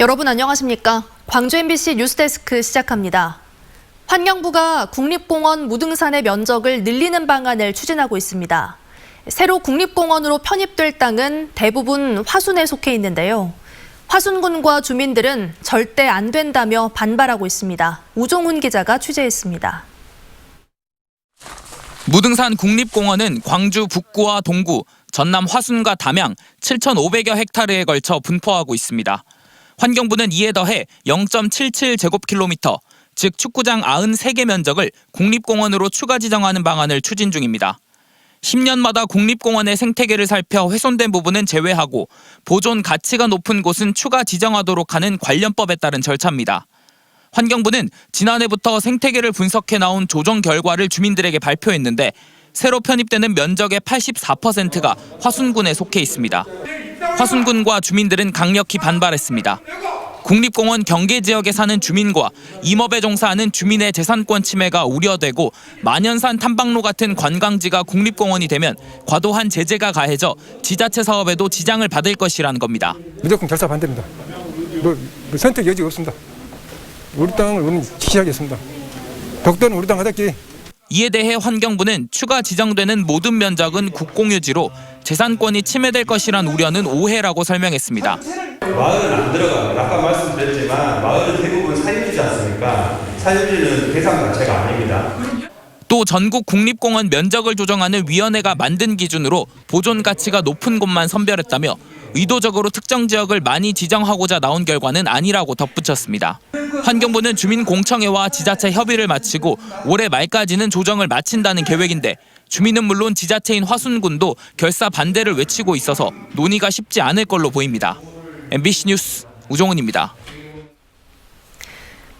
여러분 안녕하십니까? 광주 MBC 뉴스데스크 시작합니다. 환경부가 국립공원 무등산의 면적을 늘리는 방안을 추진하고 있습니다. 새로 국립공원으로 편입될 땅은 대부분 화순에 속해 있는데요. 화순군과 주민들은 절대 안 된다며 반발하고 있습니다. 우종훈 기자가 취재했습니다. 무등산 국립공원은 광주 북구와 동구, 전남 화순과 담양 7,500여 헥타르에 걸쳐 분포하고 있습니다. 환경부는 이에 더해 0.77제곱킬로미터, 즉 축구장 93개 면적을 국립공원으로 추가 지정하는 방안을 추진 중입니다. 10년마다 국립공원의 생태계를 살펴 훼손된 부분은 제외하고 보존 가치가 높은 곳은 추가 지정하도록 하는 관련법에 따른 절차입니다. 환경부는 지난해부터 생태계를 분석해 나온 조정 결과를 주민들에게 발표했는데 새로 편입되는 면적의 84%가 화순군에 속해 있습니다. 화순군과 주민들은 강력히 반발했습니다. 국립공원 경계 지역에 사는 주민과 임업에 종사하는 주민의 재산권 침해가 우려되고 만연산 탐방로 같은 관광지가 국립공원이 되면 과도한 제재가 가해져 지자체 사업에도 지장을 받을 것이라는 겁니다. 무조건 결사 반대입니다. 선택 여지가 없습니다. 우리 땅을 우리는 지키하겠습니다. 독도는 우리 땅 하겠지. 이에 대해 환경부는 추가 지정되는 모든 면적은 국공유지로 재산권이 침해될 것이란 우려는 오해라고 설명했습니다. 마을은 안 들어갑니다. 아까 말씀드렸지만 마을은 대부분 사유지지 않습니까? 사유지는 대상 자체가 아닙니다. 또 전국 국립공원 면적을 조정하는 위원회가 만든 기준으로 보존 가치가 높은 곳만 선별했다며 의도적으로 특정 지역을 많이 지정하고자 나온 결과는 아니라고 덧붙였습니다. 환경부는 주민공청회와 지자체 협의를 마치고 올해 말까지는 조정을 마친다는 계획인데 주민은 물론 지자체인 화순군도 결사 반대를 외치고 있어서 논의가 쉽지 않을 걸로 보입니다. MBC 뉴스 우종훈입니다.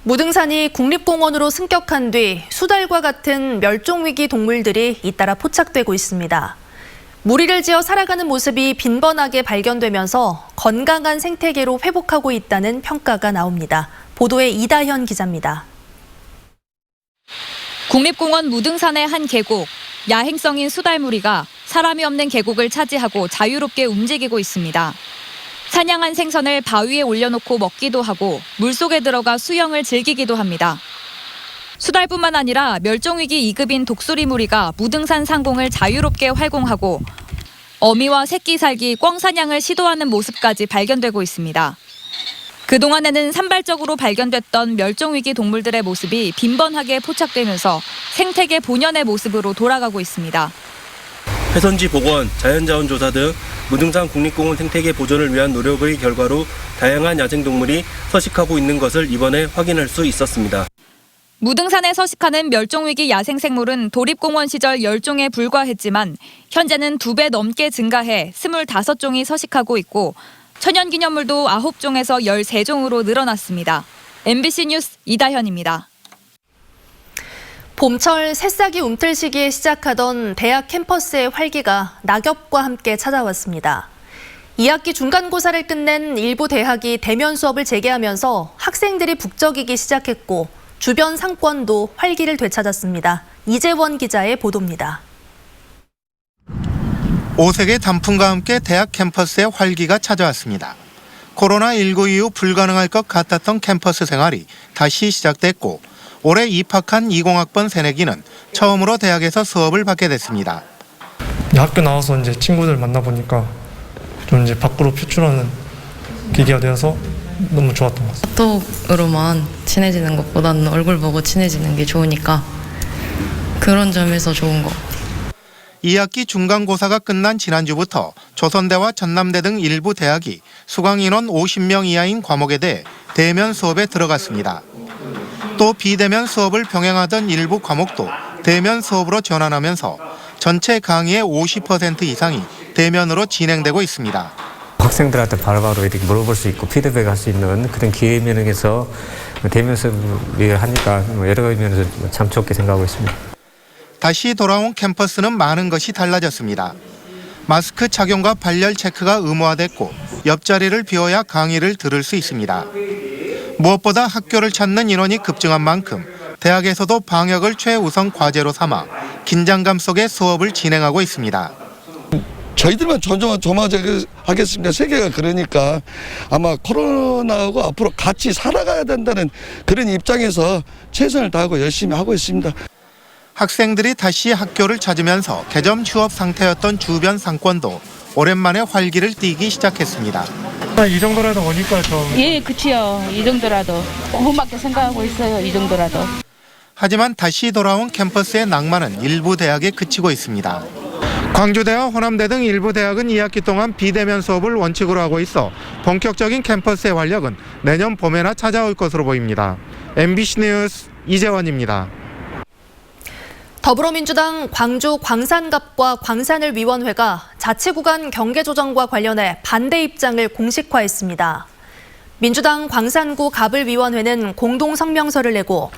무등산이 국립공원으로 승격한 뒤 수달과 같은 멸종위기 동물들이 잇따라 포착되고 있습니다. 무리를 지어 살아가는 모습이 빈번하게 발견되면서 건강한 생태계로 회복하고 있다는 평가가 나옵니다. 보도에 이다현 기자입니다. 국립공원 무등산의 한 계곡, 야행성인 수달무리가 사람이 없는 계곡을 차지하고 자유롭게 움직이고 있습니다. 사냥한 생선을 바위에 올려놓고 먹기도 하고 물속에 들어가 수영을 즐기기도 합니다. 수달뿐만 아니라 멸종위기 2급인 독수리무리가 무등산 상공을 자유롭게 활공하고 어미와 새끼 살기 꿩사냥을 시도하는 모습까지 발견되고 있습니다. 그동안에는 산발적으로 발견됐던 멸종위기 동물들의 모습이 빈번하게 포착되면서 생태계 본연의 모습으로 돌아가고 있습니다. 훼손지 복원, 자연자원 조사 등 무등산 국립공원 생태계 보존을 위한 노력의 결과로 다양한 야생동물이 서식하고 있는 것을 이번에 확인할 수 있었습니다. 무등산에 서식하는 멸종위기 야생생물은 도립공원 시절 10종에 불과했지만 현재는 2배 넘게 증가해 25종이 서식하고 있고 천연기념물도 9종에서 13종으로 늘어났습니다. MBC 뉴스 이다현입니다. 봄철 새싹이 움틀 시기에 시작하던 대학 캠퍼스의 활기가 낙엽과 함께 찾아왔습니다. 2학기 중간고사를 끝낸 일부 대학이 대면 수업을 재개하면서 학생들이 북적이기 시작했고 주변 상권도 활기를 되찾았습니다. 이재원 기자의 보도입니다. 오색의 단풍과 함께 대학 캠퍼스에 활기가 찾아왔습니다. 코로나19 이후 불가능할 것 같았던 캠퍼스 생활이 다시 시작됐고 올해 입학한 20학번 새내기는 처음으로 대학에서 수업을 받게 됐습니다. 학교 나와서 이제 친구들 만나보니까 좀 이제 밖으로 표출하는 계기가 되어서 너무 좋았던 것 같습니다. 카톡으로만 친해지는 것보다는 얼굴 보고 친해지는 게 좋으니까 그런 점에서 좋은 것 같아요. 2학기 중간고사가 끝난 지난주부터 조선대와 전남대 등 일부 대학이 수강 인원 50명 이하인 과목에 대해 대면 수업에 들어갔습니다. 또 비대면 수업을 병행하던 일부 과목도 대면 수업으로 전환하면서 전체 강의의 50% 이상이 대면으로 진행되고 있습니다. 학생들한테 바로바로 이렇게 물어볼 수 있고 피드백할 수 있는 그런 기회 면에서 대면 수업을 하니까 여러 가지 면에서 참 좋게 생각하고 있습니다. 다시 돌아온 캠퍼스는 많은 것이 달라졌습니다. 마스크 착용과 발열 체크가 의무화됐고 옆자리를 비워야 강의를 들을 수 있습니다. 무엇보다 학교를 찾는 인원이 급증한 만큼 대학에서도 방역을 최우선 과제로 삼아 긴장감 속에 수업을 진행하고 있습니다. 저희들만 조마조마하겠습니까? 세계가 그러니까 아마 코로나하고 앞으로 같이 살아가야 된다는 그런 입장에서 최선을 다하고 열심히 하고 있습니다. 학생들이 다시 학교를 찾으면서 개점 휴업 상태였던 주변 상권도 오랜만에 활기를 띠기 시작했습니다. 이 정도라도 오니까 좀. 예, 그치요. 이 정도라도. 고맙게 생각하고 있어요. 이 정도라도. 하지만 다시 돌아온 캠퍼스의 낭만은 일부 대학에 그치고 있습니다. 광주대와 호남대 등 일부 대학은 2학기 동안 비대면 수업을 원칙으로 하고 있어 본격적인 캠퍼스의 활력은 내년 봄에나 찾아올 것으로 보입니다. MBC 뉴스 이재원입니다. 더불어민주당 광주 광산갑과 광산을 위원회가 자치구간 경계 조정과 관련해 반대 입장을 공식화했습니다. 민주당 광산구 갑을위원회는 공동 성명서를 내고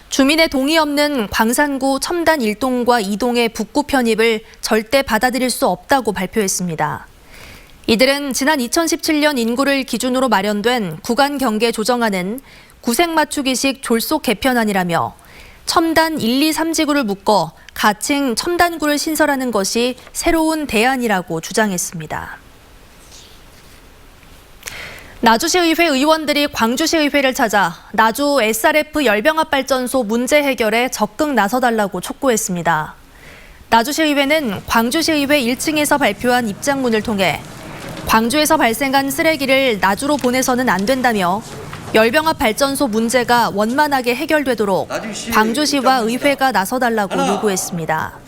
주민의 동의 없는 광산구 첨단 1동과 2동의 북구 편입을 절대 받아들일 수 없다고 발표했습니다. 이들은 지난 2017년 인구를 기준으로 마련된 구간 경계 조정안은 구색 맞추기식 졸속 개편안이라며 첨단 1, 2, 3지구를 묶어 가칭 첨단구를 신설하는 것이 새로운 대안이라고 주장했습니다. 나주시의회 의원들이 광주시의회를 찾아 나주 SRF 열병합발전소 문제 해결에 적극 나서달라고 촉구했습니다. 나주시의회는 광주시의회 1층에서 발표한 입장문을 통해 광주에서 발생한 쓰레기를 나주로 보내서는 안 된다며 열병합발전소 문제가 원만하게 해결되도록 광주시와 의회가 나서달라고 요구했습니다.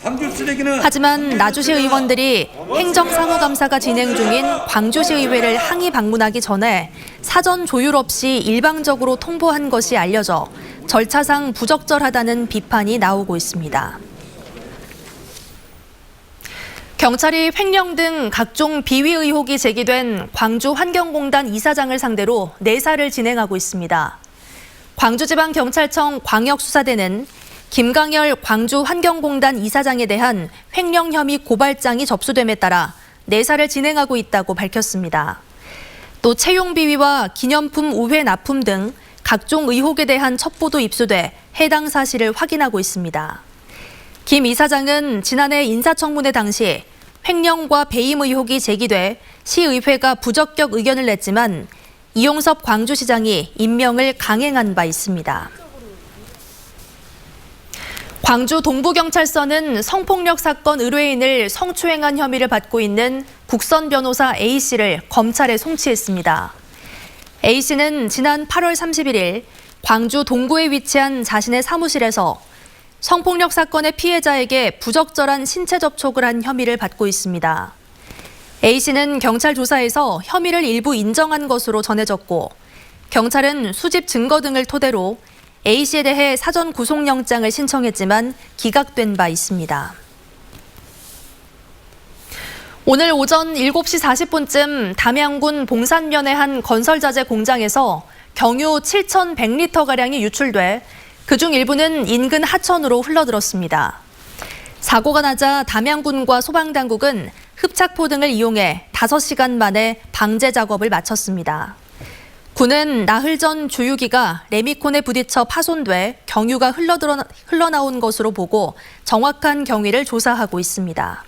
하지만 나주시 의원들이 행정사무감사가 진행 중인 광주시 의회를 항의 방문하기 전에 사전 조율 없이 일방적으로 통보한 것이 알려져 절차상 부적절하다는 비판이 나오고 있습니다. 경찰이 횡령 등 각종 비위 의혹이 제기된 광주환경공단 이사장을 상대로 내사를 진행하고 있습니다. 광주지방경찰청 광역수사대는 김강열 광주환경공단 이사장에 대한 횡령 혐의 고발장이 접수됨에 따라 내사를 진행하고 있다고 밝혔습니다. 또 채용 비위와 기념품 우회 납품 등 각종 의혹에 대한 첩보도 입수돼 해당 사실을 확인하고 있습니다. 김 이사장은 지난해 인사청문회 당시 횡령과 배임 의혹이 제기돼 시의회가 부적격 의견을 냈지만 이용섭 광주시장이 임명을 강행한 바 있습니다. 광주 동부경찰서는 성폭력 사건 의뢰인을 성추행한 혐의를 받고 있는 국선 변호사 A씨를 검찰에 송치했습니다. A씨는 지난 8월 31일 광주 동구에 위치한 자신의 사무실에서 성폭력 사건의 피해자에게 부적절한 신체 접촉을 한 혐의를 받고 있습니다. A씨는 경찰 조사에서 혐의를 일부 인정한 것으로 전해졌고 경찰은 수집 증거 등을 토대로 A씨에 대해 사전 구속영장을 신청했지만 기각된 바 있습니다. 오늘 오전 7시 40분쯤 담양군 봉산면의 한 건설자재 공장에서 경유 7,100리터가량이 유출돼 그중 일부는 인근 하천으로 흘러들었습니다. 사고가 나자 담양군과 소방당국은 흡착포 등을 이용해 5시간 만에 방제 작업을 마쳤습니다. 군은 나흘 전 주유기가 레미콘에 부딪혀 파손돼 경유가 흘러나온 것으로 보고 정확한 경위를 조사하고 있습니다.